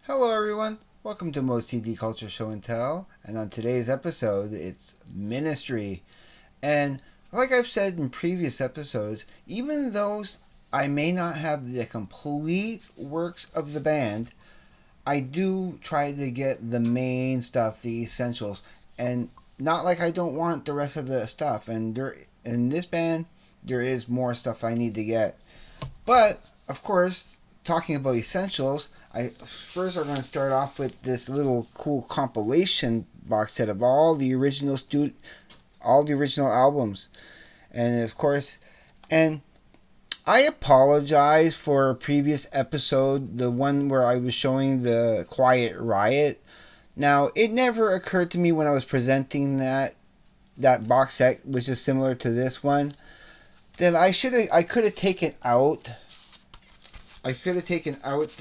Hello everyone, welcome to Moe'S CD Culture Show and Tell, and on today's episode it's Ministry. And like I've said in previous episodes, even though I may not have the complete works of the band, I do try to get the main stuff, the essentials, and not like I don't want the rest of the stuff. And in this band, there is more stuff I need to get. But of course, talking about essentials, I first are going to start off with this little cool compilation box set of all the original albums, and of course, and I apologize for a previous episode, the one where I was showing the Quiet Riot. Now, it never occurred to me when I was presenting that box set, which is similar to this one, that I could have taken out the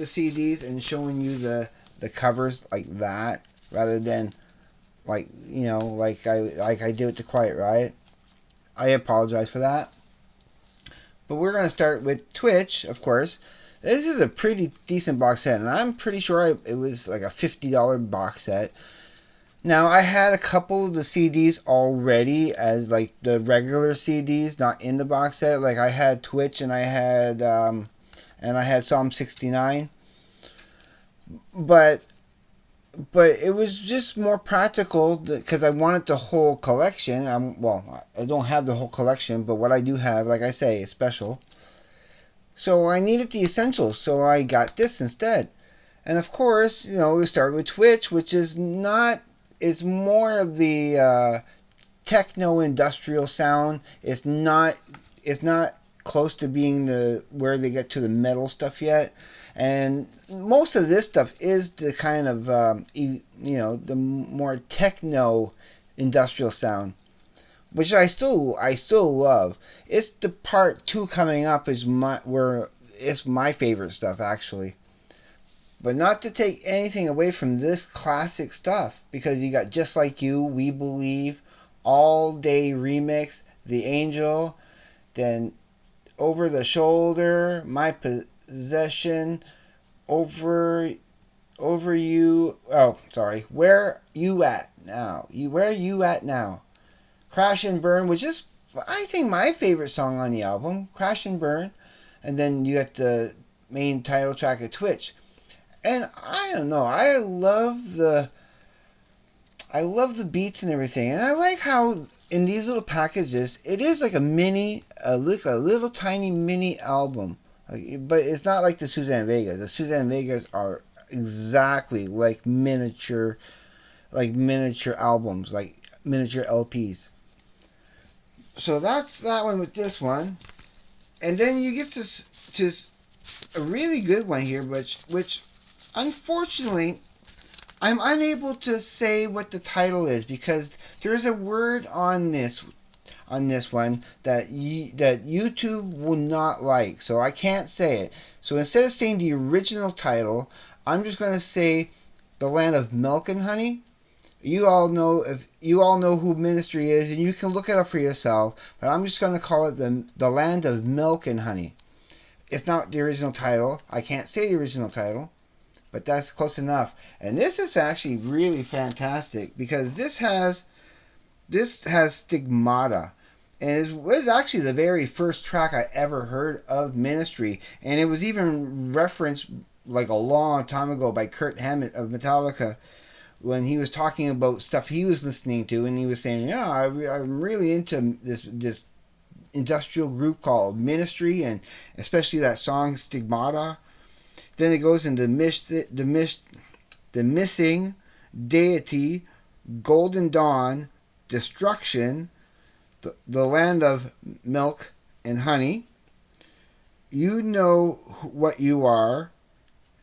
CDs and showing you the covers like that rather than like I did with the Quiet Riot. I apologize for that. But we're gonna start with Twitch, of course. This is a pretty decent box set, and I'm pretty sure it was like a $50 box set. Now I had a couple of the CDs already as like the regular CDs, not in the box set. Like I had Twitch and I had Psalm 69, but it was just more practical because I wanted the whole collection. I don't have the whole collection, but what I do have, like I say, is special. So I needed the essentials, so I got this instead. And of course, we started with Twitch, which is not. It's more of the techno industrial sound. It's not. It's not close to being the where they get to the metal stuff yet. And most of this stuff is the kind of the more techno industrial sound, which I still love. It's the part two coming up is where it's my favorite stuff actually. But not to take anything away from this classic stuff, because you got Just Like You, We Believe, All Day Remix, The Angel, then Over the Shoulder, My Possession, over you. Oh, sorry. Where you at now? Where you at now? Crash and Burn, which is I think my favorite song on the album. Crash and Burn, and then you got the main title track of Twitch. And I don't know. I love the beats and everything, and I like how in these little packages it is like a little tiny mini album. But it's not like the Suzanne Vegas. The Suzanne Vegas are exactly like miniature albums, like miniature LPs. So that's that one with this one, and then you get to a really good one here, which unfortunately I'm unable to say what the title is because there is a word on this one that that YouTube will not like, so I can't say it. So instead of saying the original title, I'm just going to say The Land of Milk and Honey. You all know who Ministry is, and you can look it up for yourself. But I'm just going to call it the Land of Milk and Honey. It's not the original title. I can't say the original title, but that's close enough. And this is actually really fantastic because this has Stigmata. And it was actually the very first track I ever heard of Ministry. And it was even referenced like a long time ago by Kurt Hammett of Metallica when he was talking about stuff he was listening to. And he was saying, yeah, I'm really into this industrial group called Ministry, and especially that song Stigmata. Then it goes into the Missing, Deity, Golden Dawn, Destruction, the Land of Milk and Honey, You Know What You Are,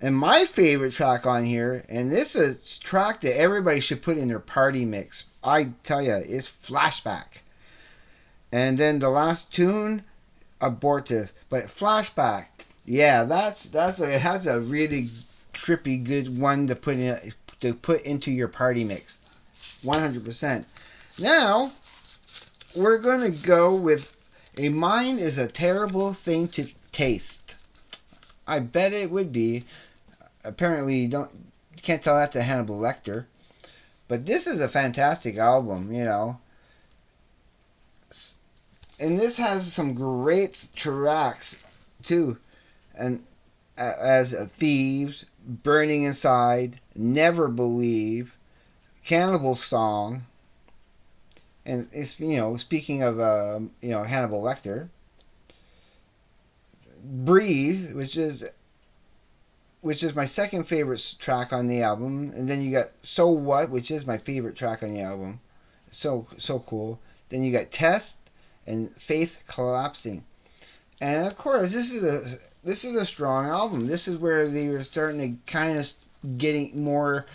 and my favorite track on here, and this is a track that everybody should put in their party mix. I tell you, is Flashback. And then the last tune, Abortive. But Flashback, yeah, it has a really trippy good one to put into your party mix. 100%. Now, we're going to go with A Mind is a Terrible Thing to Taste. I bet it would be. apparently you can't tell that to Hannibal Lecter. But this is a fantastic album, you know. And this has some great tracks too, and as Thieves, Burning Inside, Never Believe, Cannibal Song, and it's, you know, speaking of you know, Hannibal Lecter, Breathe, which is my second favorite track on the album, and then you got So What, which is my favorite track on the album, so cool. Then you got Test and Faith Collapsing, and of course this is a strong album. This is where they were starting to kind of getting more,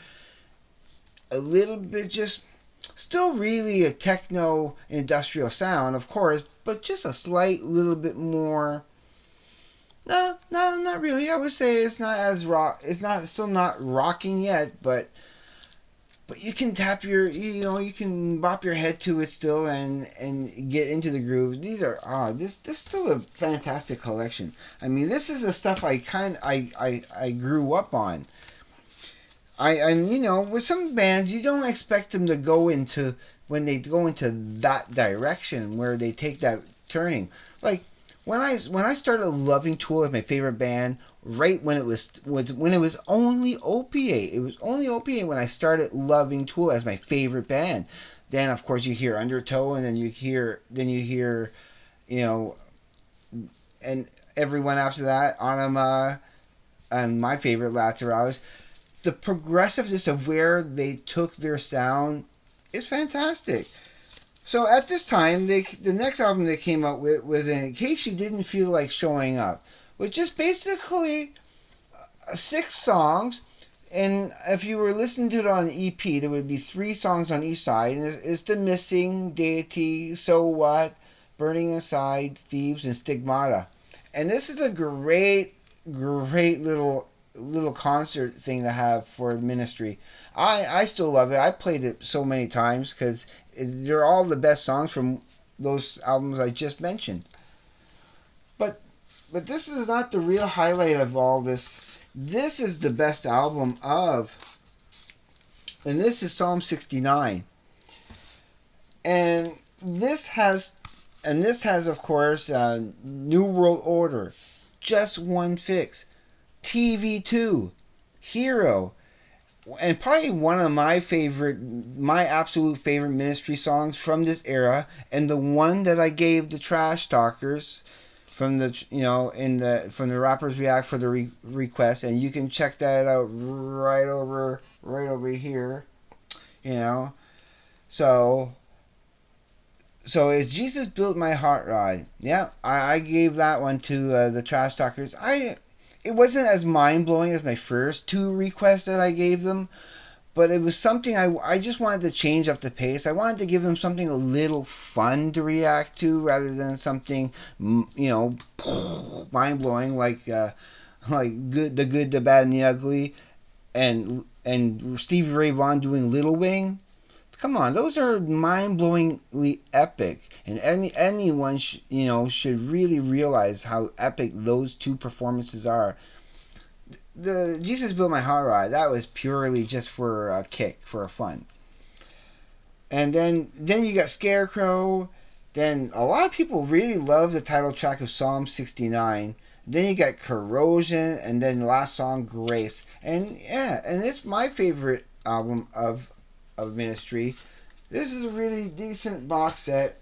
a little bit, just still really a techno industrial sound, of course, but just a slight little bit more. No, no, not really. I would say it's not as rock. It's not, still not rocking yet, but you can tap your, you know, you can bop your head to it still and get into the groove. These are this is still a fantastic collection. I mean, this is the stuff I grew up on. And you know, with some bands you don't expect them to go into, when they go into that direction where they take that turning. Like when I started loving Tool as my favorite band, right when it was only Opiate. It was only Opiate when I started loving Tool as my favorite band. Then of course you hear Undertow, and then you hear, you know, and everyone after that, Anima, and my favorite, Lateralis. The progressiveness of where they took their sound is fantastic. So at this time, the next album they came out with was In Case You Didn't Feel Like Showing Up, which is basically 6 songs. And if you were listening to it on EP, there would be 3 songs on each side. And it's The Missing, Deity, So What, Burning Inside, Thieves, and Stigmata. And this is a great little concert thing to have for the Ministry. I still love it. I played it so many times because they're all the best songs from those albums I just mentioned. But this is not the real highlight of all this. This is the best album of, and this is Psalm 69. And this has of course New World Order, Just One Fix, TV2, Hero, and probably one of my absolute favorite Ministry songs from this era, and the one that I gave the Trash Talkers from the, you know, from the Rappers React for the request, and you can check that out right over here, you know. So is Jesus Built My Hot Rod? Yeah, I gave that one to the Trash Talkers. It wasn't as mind blowing as my first 2 requests that I gave them, but it was something I just wanted to change up the pace. I wanted to give them something a little fun to react to rather than something, you know, mind blowing like the good, the bad, and the ugly, and Stevie Ray Vaughan doing Little Wing. Come on, those are mind-blowingly epic, and anyone you know, should really realize how epic those 2 performances are. The Jesus Built My Hot Rod, that was purely just for a kick, for a fun. And then you got Scarecrow. Then a lot of people really love the title track of Psalm 69. Then you got Corrosion, and then the last song, Grace. And yeah, and it's my favorite album of Ministry. This is a really decent box set,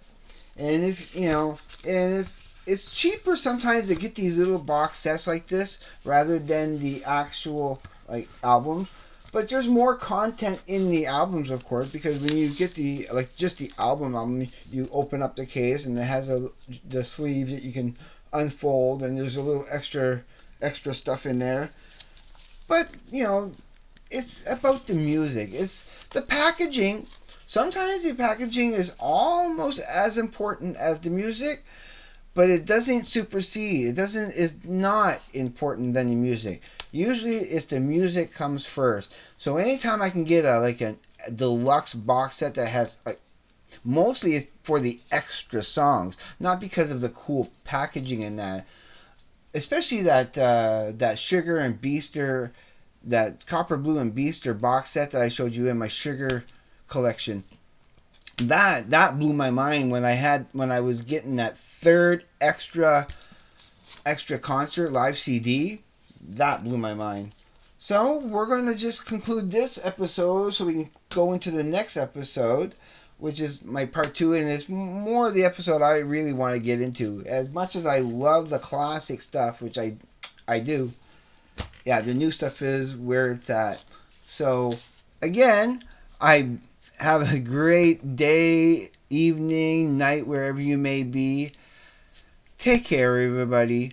and if you know, and if it's cheaper sometimes to get these little box sets like this rather than the actual like albums. But there's more content in the albums, of course, because when you get the, like, just the album, you open up the case and it has the sleeve that you can unfold, and there's a little extra stuff in there. But you know, it's about the music. It's the packaging. Sometimes the packaging is almost as important as the music, but it doesn't supersede. It doesn't. Is not important than the music. Usually, it's the music comes first. So anytime I can get a deluxe box set that has, like, mostly it's for the extra songs, not because of the cool packaging in that. Especially that Sugar and Beaster that Copper Blue and Beaster box set that I showed you in my sugar collection. That blew my mind when I was getting that third extra concert live CD. That blew my mind. So we're going to just conclude this episode so we can go into the next episode, which is my part 2, and it's more the episode I really want to get into. As much as I love the classic stuff, which I do, yeah, the new stuff is where it's at. So again, I have a great day, evening, night, wherever you may be. Take care, everybody.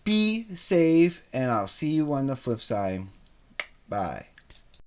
Be safe, and I'll see you on the flip side. Bye.